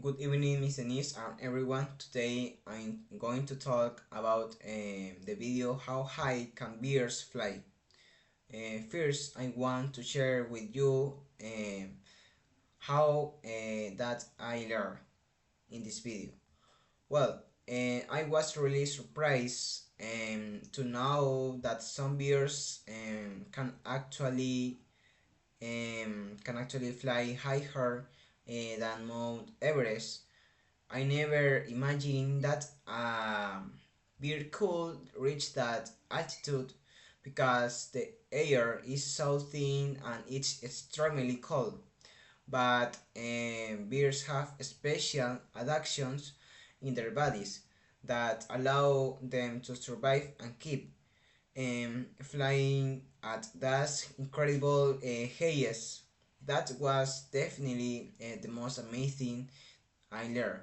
Good evening, Miss Denise and everyone. Today I'm going to talk about the video How High Can Birds Fly. First, I want to share with you how that I learned in this video. Well, I was really surprised to know that some birds can actually fly higher than Mount Everest. I never imagined that a bird could reach that altitude because the air is so thin and it's extremely cold. But birds have special adaptations in their bodies that allow them to survive and keep flying at that incredible heights. That was definitely the most amazing I learned.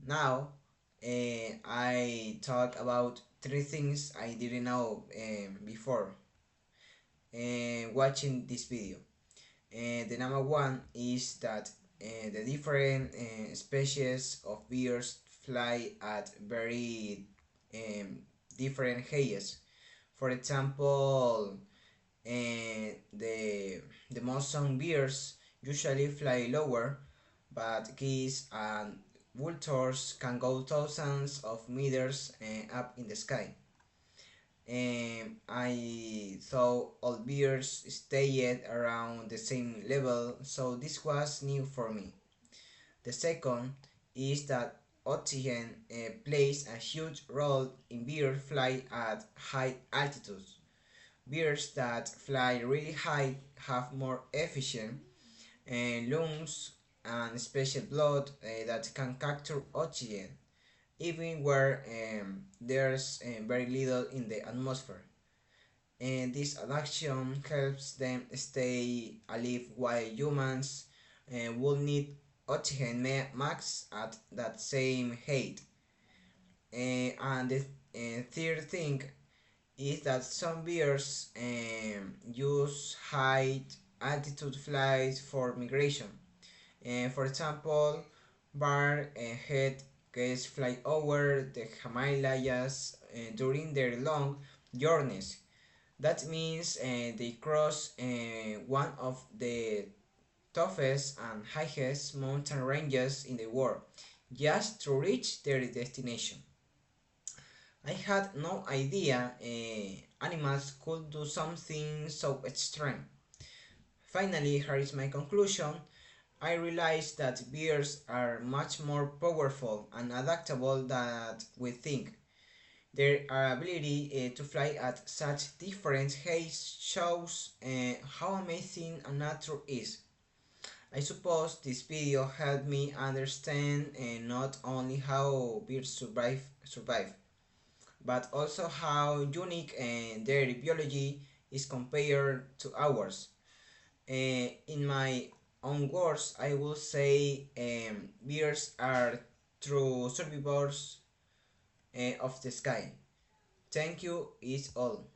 Now, I talk about three things I didn't know before watching this video. The number one is that the different species of birds fly at very um, different heights. For example, the most songbirds usually fly lower, but geese and vultures can go thousands of meters up in the sky. I thought all birds stayed around the same level, so this was new for me. The second is that oxygen plays a huge role in bird flight at high altitudes. Birds that fly really high have more efficient lungs and special blood that can capture oxygen even where there's very little in the atmosphere. And this adaptation helps them stay alive while humans will need oxygen max at that same height. And the third thing is that some birds use high altitude flights for migration. For example, head geese fly over the Himalayas during their long journeys. That means they cross one of the toughest and highest mountain ranges in the world just to reach their destination. I had no idea animals could do something so extreme. Finally, here is my conclusion. I realized that bears are much more powerful and adaptable than we think. Their ability to fly at such different heights shows how amazing a nature is. I suppose this video helped me understand not only how birds survive, but also how unique their biology is compared to ours. In my own words, I will say birds are true survivors of the sky. Thank you, is all.